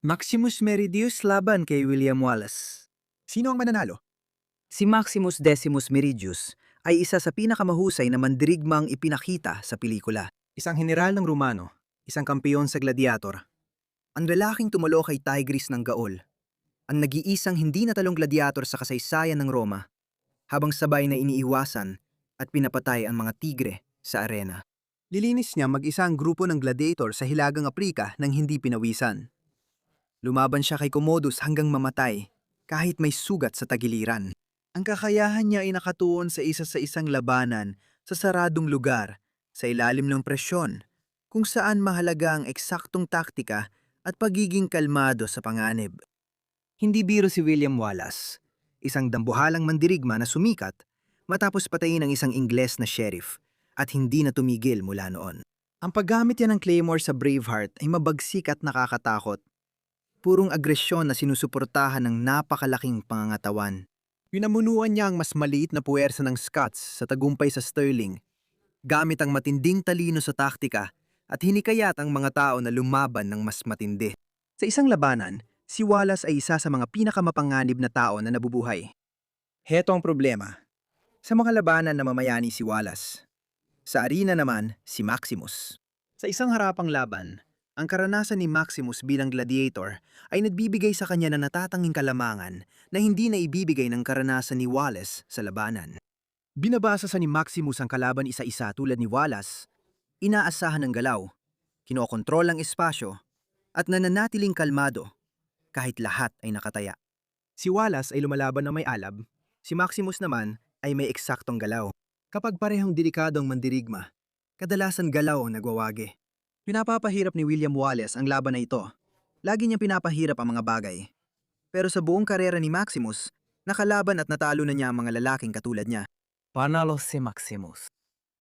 Maximus Meridius laban kay William Wallace. Sino ang mananalo? Si Maximus Decimus Meridius ay isa sa pinakamahusay na mandirigmang ipinakita sa pelikula. Isang general ng Romano, isang kampeon sa gladiator. Ang lalaking tumalo kay Tigris ng Gaol. Ang nag-iisang hindi natalong gladiator sa kasaysayan ng Roma, habang sabay na iniiwasan at pinapatay ang mga tigre sa arena. Lilinis niya mag-isa ang grupo ng gladiator sa Hilagang Aprika nang hindi pinawisan. Lumaban siya kay Commodus hanggang mamatay, kahit may sugat sa tagiliran. Ang kakayahan niya ay nakatuon sa isang labanan sa saradong lugar, sa ilalim ng presyon, kung saan mahalaga ang eksaktong taktika at pagiging kalmado sa panganib. Hindi biro si William Wallace, isang dambuhalang mandirigma na sumikat matapos patayin ang isang Ingles na sheriff at hindi na tumigil mula noon. Ang paggamit niya ng claymore sa Braveheart ay mabagsik at nakakatakot. Purong agresyon na sinusuportahan ng napakalaking pangangatawan. Pinamunuan niya ang mas maliit na puwersa ng Scots sa tagumpay sa Stirling, Gamit ang matinding talino sa taktika at hinikayat ang mga tao na lumaban ng mas matindi. Sa isang labanan, si Wallace ay isa sa mga pinakamapanganib na tao na nabubuhay. Heto ang problema. Sa mga labanan na mamayani si Wallace. Sa arena naman, si Maximus. Sa isang harapang laban, ang karanasan ni Maximus bilang gladiator ay nagbibigay sa kanya na natatanging kalamangan na hindi na ibibigay ng karanasan ni Wallace sa labanan. Binabasa sa ni Maximus ang kalaban isa-isa tulad ni Wallace, Inaasahan ng galaw, kinokontrol ang espasyo, at nananatiling kalmado kahit lahat ay nakataya. si Wallace ay lumalaban na may alab, Si Maximus naman ay may eksaktong galaw. kapag parehong delikado ang mandirigma. Kadalasan galaw ang nagwawagi. Pinapapahirap ni William Wallace ang laban na ito. Lagi niya pinapahirap ang mga bagay. Pero sa buong karera ni Maximus, nakalaban at natalo na niya ang mga lalaking katulad niya. Panalo si Maximus.